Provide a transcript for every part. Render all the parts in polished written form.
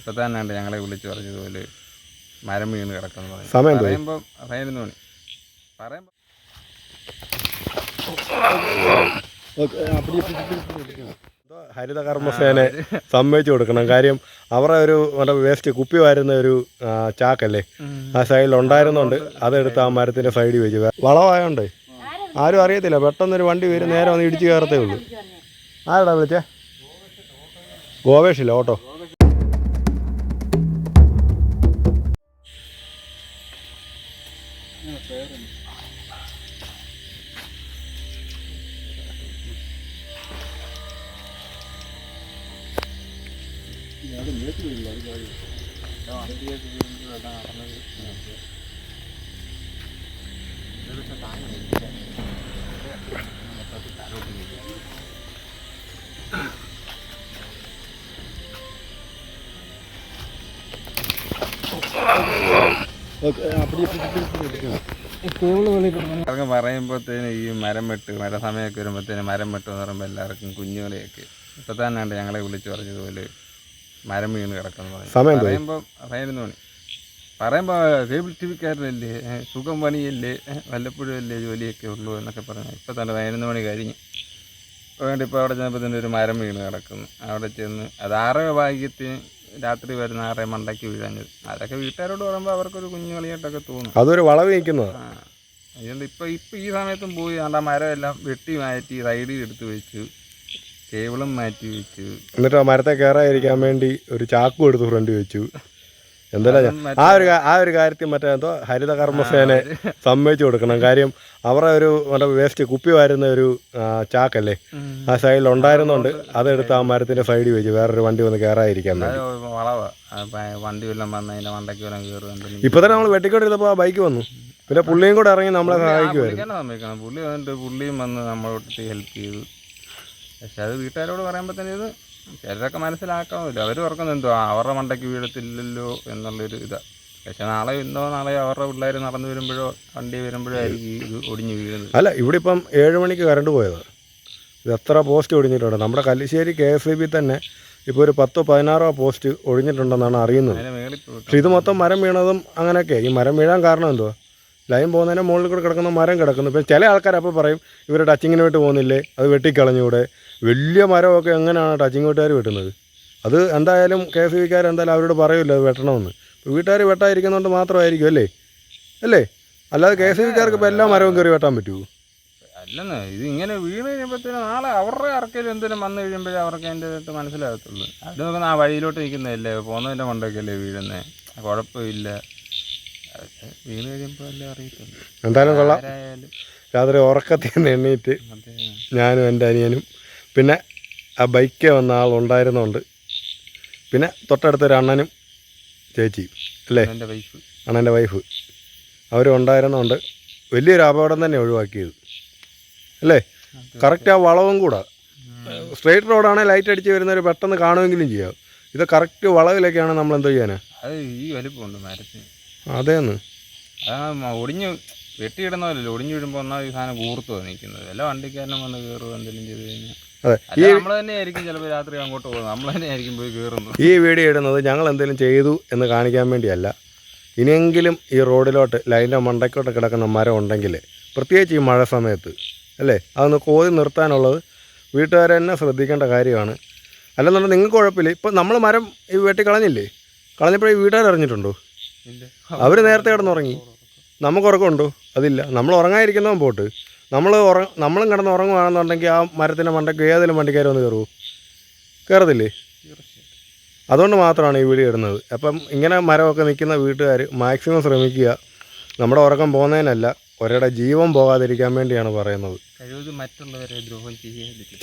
ഇപ്പം തന്നെ ഞങ്ങളെ വിളിച്ച് പറഞ്ഞതുപോലെ മരം വീണ് കിടക്കുന്നു സമയം പറയുമ്പോൾ 11 മണി പറയുമ്പോൾ ഹരിത കർമ്മസേനെ സമ്മതിച്ചു കൊടുക്കണം. കാര്യം അവരുടെ ഒരു വേസ്റ്റ് കുപ്പി വാരുന്ന ഒരു ചാക്കല്ലേ ആ സൈഡിൽ ഉണ്ടായിരുന്നുണ്ട്, അതെടുത്ത് ആ മരത്തിൻ്റെ സൈഡിൽ വെച്ച് വളമായോണ്ട് ആരും അറിയത്തില്ല. പെട്ടെന്നൊരു വണ്ടി വരും, നേരെ വന്ന് ഇടിച്ച് കയറത്തേ ഉള്ളൂ. ആരാടാ വിളിച്ചേ? ഗോവേഷില്ല ഓട്ടോ. പറയുമ്പോഴത്തേന് ഈ മരം വെട്ട് സമയമൊക്കെ വരുമ്പോഴത്തേന് മരം വെട്ട് എന്ന് പറയുമ്പോൾ എല്ലാവർക്കും കുഞ്ഞുങ്ങളെയൊക്കെ ഇപ്പം തന്നെ ഞങ്ങളെ വിളിച്ച് പറഞ്ഞതുപോലെ മരം വീണ് കിടക്കുന്നു പറയുമ്പോൾ 11 മണി പറയുമ്പോൾ കേബിൾ ടി വിക്കാരനല്ലേ, സുഖം പണിയല്ലേ, വല്ലപ്പോഴും അല്ലേ ജോലിയൊക്കെ ഉള്ളൂ എന്നൊക്കെ പറഞ്ഞു. ഇപ്പം തന്നെ 11 മണി കഴിഞ്ഞ് ഇപ്പോൾ അവിടെ ചെന്നപ്പോൾ തന്നെ ഒരു മരം വീണ് കിടക്കുന്നു. അവിടെ ചെന്ന് അത് 6 ഭാഗ്യത്തിന് രാത്രി വരുന്ന 6 മണ്ടയ്ക്ക് വീഴഞ്ഞത്. അതൊക്കെ വീട്ടുകാരോട് പറയുമ്പോൾ അവർക്കൊരു കുഞ്ഞു കളിയായിട്ടൊക്കെ തോന്നും. അതൊരു വളവ് നിൽക്കുന്നത്. അതുകൊണ്ട് ഇപ്പം ഈ സമയത്തും പോയി ആ മരം എല്ലാം വെട്ടി മാറ്റി സൈഡിൽ എടുത്ത് വെച്ചു, കേബിളും മാറ്റി വെച്ചു. എന്നിട്ട് ആ മരത്തെ കയറാതിരിക്കാൻ വേണ്ടി ഒരു ചാക്കും എടുത്ത് ഫ്രണ്ട് വെച്ചു. എന്തായാലും ആ ഒരു കാര്യത്തിൽ മറ്റേ എന്തോ ഹരിത കർമ്മസേനെ സമ്മതിച്ചു കൊടുക്കണം. കാര്യം അവരുടെ ഒരു വേസ്റ്റ് കുപ്പി വാരുന്ന ഒരു ചാക്കല്ലേ ആ സൈഡിൽ ഉണ്ടായിരുന്നുണ്ട്, അതെടുത്ത് ആ മരത്തിന്റെ സൈഡിൽ വെച്ച് വേറൊരു വണ്ടി വന്ന് കയറാതിരിക്കാൻ വേണ്ടി. വണ്ടി വല്ലതും വന്ന് അതിന്റെ മണ്ടയ്ക്ക് വല്ലതും കയറും. ഇപ്പൊ തന്നെ നമ്മൾ വെട്ടിക്കൊണ്ടിരുന്നപ്പോൾ ആ ബൈക്ക് വന്നു, പിന്നെ പുള്ളിയും കൂടെ ഇറങ്ങി നമ്മളെ സഹായിക്കുമായിരുന്നു. പുള്ളി വന്നിട്ട് പുള്ളിയും വന്ന് നമ്മളോട്ട് ഹെൽപ്പ് ചെയ്തു. പക്ഷെ അത് വീട്ടുകാരോട് പറയുമ്പോൾ തന്നെ ഇത് ചിലരൊക്കെ മനസ്സിലാക്കാമല്ലോ. അവർ ഓർക്കുന്നത് എന്തോ അവരുടെ മണ്ടയ്ക്ക് വീഴത്തില്ലല്ലോ എന്നുള്ളൊരു ഇതാണ്. പക്ഷെ നാളെ അവരുടെ പിള്ളേർ നടന്നു വരുമ്പോഴോ വണ്ടി വരുമ്പോഴോ ആയിരിക്കും ഇത് ഒടിഞ്ഞു വീഴുന്നത്. അല്ല, ഇവിടെ ഇപ്പം 7 മണിക്ക് കറണ്ട് പോയത്. ഇത് എത്ര പോസ്റ്റ് ഒടിഞ്ഞിട്ടുണ്ട്. നമ്മുടെ കല്ലിശ്ശേരി KSEB തന്നെ ഇപ്പോൾ ഒരു 10-16 പോസ്റ്റ് ഒഴിഞ്ഞിട്ടുണ്ടെന്നാണ് അറിയുന്നത്. പക്ഷെ ഇത് മൊത്തം മരം വീണതും അങ്ങനെയൊക്കെ. ഈ മരം വീഴാൻ കാരണം എന്തുവാ? ലൈൻ പോകുന്നതിന് മുകളിൽ കൂടെ കിടക്കുന്ന മരം കിടക്കുന്നു. ഇപ്പം ചില ആൾക്കാർ അപ്പോൾ പറയും ഇവർ ടച്ചിങ്ങിന് വേണ്ടി പോകുന്നില്ലേ, അത് വെട്ടിക്കളഞ്ഞൂടെ. വലിയ മരമൊക്കെ എങ്ങനെയാണ് ടച്ചിങ് വീട്ടുകാർ വെട്ടുന്നത്? അത് എന്തായാലും KSEBക്കാർ എന്തായാലും അവരോട് പറയില്ല അത് വെട്ടണമെന്ന്. വീട്ടുകാർ വെട്ടാതിരിക്കുന്നതുകൊണ്ട് മാത്രമായിരിക്കും അല്ലേ? അല്ലാതെ KSEBക്കാർക്ക് ഇപ്പോൾ എല്ലാ മരവും കയറി വെട്ടാൻ പറ്റുമോ? അല്ലെന്ന് ഇത് ഇങ്ങനെ വീണ് കഴിയുമ്പോഴത്തേനും നാളെ അവരുടെ ഇറക്കലും എന്തെങ്കിലും വന്നു കഴിയുമ്പോഴേ അവർക്ക് അതിൻ്റെ അടുത്ത് മനസ്സിലാകത്തുള്ളൂ. അത് നോക്കുന്ന ആ വഴിയിലോട്ട് നിൽക്കുന്നതല്ലേ, പോകുന്നതിൻ്റെ മണ്ടൊക്കെയല്ലേ വീഴുന്നത്, കുഴപ്പമില്ല. വീണ് കഴിയുമ്പോൾ എല്ലാം അറിയത്തുള്ളൂ. എന്തായാലും കൊള്ളാം. രാത്രി ഉറക്കത്തിൽ നിന്ന് എണ്ണീറ്റ് ഞാനും എൻ്റെ അനിയനും പിന്നെ ആ ബൈക്ക് വന്ന ആളുണ്ടായിരുന്നുണ്ട്, പിന്നെ തൊട്ടടുത്തൊരു അണ്ണനും ചേച്ചിയും അല്ലേ, അണ്ണൻ്റെ വൈഫ്, അവരും ഉണ്ടായിരുന്നുണ്ട്. വലിയൊരു അപകടം തന്നെ ഒഴിവാക്കിയത് അല്ലേ? കറക്റ്റ് ആ വളവും കൂടെ സ്ട്രെയിറ്റ് റോഡാണെങ്കിൽ ലൈറ്റ് അടിച്ച് വരുന്നവർ പെട്ടെന്ന് കാണുമെങ്കിലും ചെയ്യാം. ഇത് കറക്റ്റ് വളവിലൊക്കെയാണ് നമ്മൾ എന്തോ ചെയ്യാനാ? അത് ഈ വലിപ്പമുണ്ട് മരത്തിന്. അതേന്ന് ഒടിഞ്ഞ് വെട്ടിയിടുന്നവരല്ലോ, ഒടിഞ്ഞു വീഴുമ്പോൾ ഒന്നാമത് ഈ സാധനം കൂർത്തുവാ നിൽക്കുന്നത്. വല്ല വണ്ടിക്കാരനും വന്ന് കയറുക എന്തെങ്കിലും ചെയ്ത് കഴിഞ്ഞാൽ നമ്മൾ തന്നെ ആയിരിക്കും ചിലപ്പോൾ രാത്രി അങ്ങോട്ട് പോകുന്നത്, നമ്മൾ തന്നെ ആയിരിക്കും പോയി കയറുന്നത്. ഈ വീഡിയോ ഇടുന്നത് ഞങ്ങൾ എന്തെങ്കിലും ചെയ്തു എന്ന് കാണിക്കാൻ വേണ്ടിയല്ല. ഇനിയെങ്കിലും ഈ റോഡിലോട്ട് ലൈൻ്റെ മണ്ടയ്ക്കോട്ട് കിടക്കുന്ന മരം ഉണ്ടെങ്കിൽ, പ്രത്യേകിച്ച് ഈ മഴ സമയത്ത് അല്ലേ, അതൊന്ന് കോതി നിർത്താനുള്ളത് വീട്ടുകാരെ തന്നെ ശ്രദ്ധിക്കേണ്ട കാര്യമാണ്. അല്ലെന്നുണ്ടെങ്കിൽ നിങ്ങൾക്ക് കുഴപ്പമില്ല. ഇപ്പം നമ്മൾ മരം ഈ വെട്ടിക്കളഞ്ഞില്ലേ, കളഞ്ഞപ്പോഴേ വീട്ടുകാർ അറിഞ്ഞിട്ടുണ്ടോ? അവർ നേരത്തെ കിടന്നുറങ്ങി. നമുക്ക് ഉറക്കമുണ്ടോ? അതില്ല. നമ്മൾ ഉറങ്ങാതിരിക്കുന്നവൻ പോട്ട്, നമ്മളും കിടന്ന് ഉറങ്ങുകയാണെന്നുണ്ടെങ്കിൽ ആ മരത്തിൻ്റെ മണ്ടയ്ക്ക് ഏതെങ്കിലും വണ്ടിക്കാർ വന്ന് കയറുമോ? കയറത്തില്ലേ? അതുകൊണ്ട് മാത്രമാണ് ഈ വീഡിയോ ഇടുന്നത്. അപ്പം ഇങ്ങനെ മരമൊക്കെ നിൽക്കുന്ന വീട്ടുകാർ മാക്സിമം ശ്രമിക്കുക. നമ്മുടെ ഉറക്കം പോകുന്നതിനല്ല, ഒരാളുടെ ജീവൻ പോകാതിരിക്കാൻ വേണ്ടിയാണ് പറയുന്നത്. മറ്റുള്ളവരെ ദ്രോഹം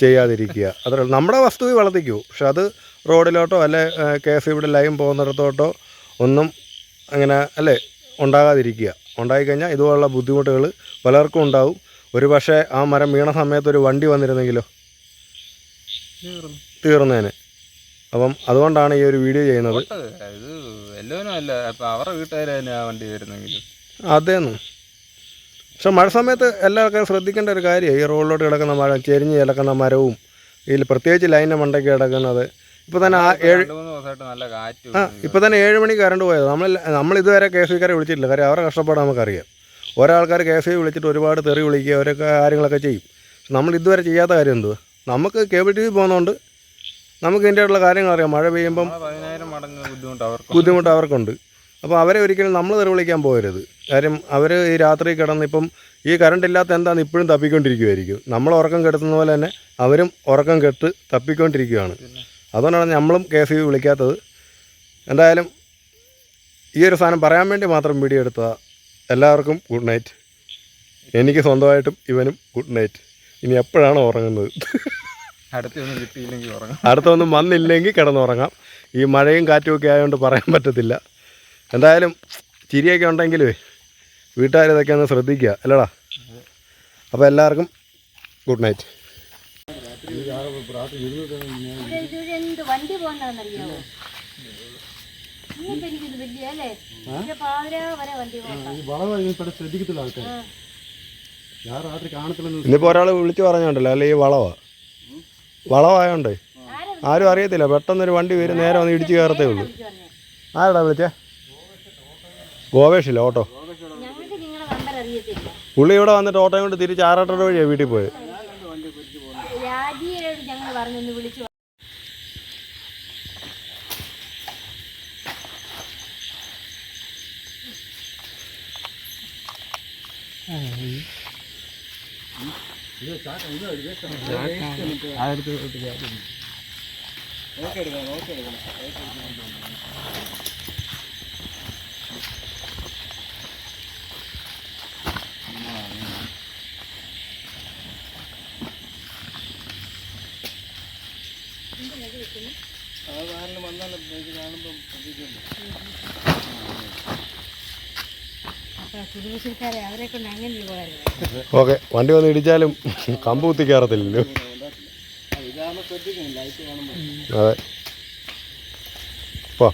ചെയ്യാതിരിക്കുക. അത്ര നമ്മുടെ വസ്തു വളർത്തിക്കൂ. പക്ഷെ അത് റോഡിലോട്ടോ അല്ലെ KSEBയുടെ ലൈൻ പോകുന്നിടത്തോട്ടോ ഒന്നും അങ്ങനെ അല്ലേ ഉണ്ടാകാതിരിക്കുക. ഉണ്ടായിക്കഴിഞ്ഞാൽ ഇതുപോലുള്ള ബുദ്ധിമുട്ടുകൾ പലർക്കും ഉണ്ടാവും. ഒരു പക്ഷേ ആ മരം വീണ സമയത്ത് ഒരു വണ്ടി വന്നിരുന്നെങ്കിലോ തീർന്നേനെ. അപ്പം അതുകൊണ്ടാണ് ഈ ഒരു വീഡിയോ ചെയ്യുന്നത്. അതേന്ന്. പക്ഷെ മഴ സമയത്ത് എല്ലാവർക്കും ശ്രദ്ധിക്കേണ്ട ഒരു കാര്യമാണ് ഈ റോഡിലോട്ട് കിടക്കുന്ന മരം, ചെരിഞ്ഞ് കിടക്കുന്ന മരവും ഇതിൽ പ്രത്യേകിച്ച് ലൈനിൻ്റെ മണ്ടയ്ക്ക് കിടക്കുന്നത് ഇപ്പോൾ തന്നെ ആ 7 2-3 ദിവസമായിട്ട് നല്ല കാറ്റ്. ഇപ്പോൾ തന്നെ 7 മണിക്ക് കറണ്ട് പോയത്. നമ്മൾ ഇതുവരെ കെ എസ് ബിക്കാരെ വിളിച്ചിട്ടില്ല. കാര്യം അവരുടെ കഷ്ടപ്പാട് നമുക്കറിയാം. ഓരോ ആൾക്കാർ കെ എസ് ബി വിളിച്ചിട്ട് ഒരുപാട് തെറി വിളിക്കുക, അവരൊക്കെ കാര്യങ്ങളൊക്കെ ചെയ്യും. പക്ഷെ നമ്മൾ ഇതുവരെ ചെയ്യാത്ത കാര്യം എന്തുവാ? നമുക്ക് കേബിൾ ടി വി പോകുന്നതുകൊണ്ട് നമുക്ക് ഇതിൻ്റെ ആയിട്ടുള്ള കാര്യങ്ങൾ അറിയാം. മഴ പെയ്യുമ്പം 10,000 മടങ്ങ് ബുദ്ധിമുട്ട് അവർക്കുണ്ട്. അപ്പോൾ അവരെ ഒരിക്കലും നമ്മൾ തെറി വിളിക്കാൻ പോകരുത്. കാര്യം അവർ ഈ രാത്രി കിടന്ന് ഇപ്പം ഈ കറണ്ട് ഇല്ലാത്ത എന്താണെന്ന് ഇപ്പോഴും തപ്പിക്കൊണ്ടിരിക്കുമായിരിക്കും. നമ്മൾ ഉറക്കം കെടുത്തുന്ന പോലെ തന്നെ അവരും ഉറക്കം കെട്ട് തപ്പിക്കൊണ്ടിരിക്കുകയാണ്. അതുകൊണ്ടാണ് നമ്മളും കെ എസ് ബി വിളിക്കാത്തത്. എന്തായാലും ഈ ഒരു സാധനം പറയാൻ വേണ്ടി മാത്രം വീഡിയോ എടുത്തതാണ്. എല്ലാവർക്കും ഗുഡ് നൈറ്റ്. എനിക്ക് സ്വന്തമായിട്ടും ഇവനും ഗുഡ് നൈറ്റ്. ഇനി എപ്പോഴാണ് ഉറങ്ങുന്നത്? അടുത്തൊന്നും കിട്ടിയില്ലെങ്കിൽ ഉറങ്ങാം. അടുത്തൊന്നും വന്നില്ലെങ്കിൽ കിടന്നുറങ്ങാം. ഈ മഴയും കാറ്റും ഒക്കെ ആയതുകൊണ്ട് പറയാൻ പറ്റത്തില്ല. എന്തായാലും ചിരിയൊക്കെ ഉണ്ടെങ്കിലേ വീട്ടുകാരിതൊക്കെ ഒന്ന് ശ്രദ്ധിക്കുക അല്ലടാ. അപ്പോൾ എല്ലാവർക്കും ഗുഡ് നൈറ്റ്. വണ്ടി പോകണ്ടെന്നറിയാമോ? എനിക്കിത് വലിയ അല്ലേ പാതിര വരെ വണ്ടി ശ്രദ്ധിക്കത്തില്ല ആൾക്കാർ. ഞാൻ രാത്രി കാണത്തില്ലെന്ന് ഇന്നിപ്പോൾ ഒരാൾ വിളിച്ചു പറഞ്ഞോണ്ടല്ലോ. അല്ലെ ഈ വളവായോണ്ട് ആരും അറിയത്തില്ല. പെട്ടെന്നൊരു വണ്ടി വരും, നേരെ വന്ന് ഇടിച്ച് കയറത്തേ ഉള്ളൂ. ആരടാ വിളിച്ചേ? ഗോവേഷില്ല ഓട്ടോ. പുള്ളി ഇവിടെ വന്നിട്ട് ഓട്ടോ കൊണ്ട് തിരിച്ച് ആറാട്ടോടെ വഴിയാണ് വീട്ടിൽ പോയത്. ഓക്കെ, വണ്ടി വന്ന് ഇടിച്ചാലും കമ്പ് കുത്തി കയറത്തില്ലല്ലോ. അതെ, പോ.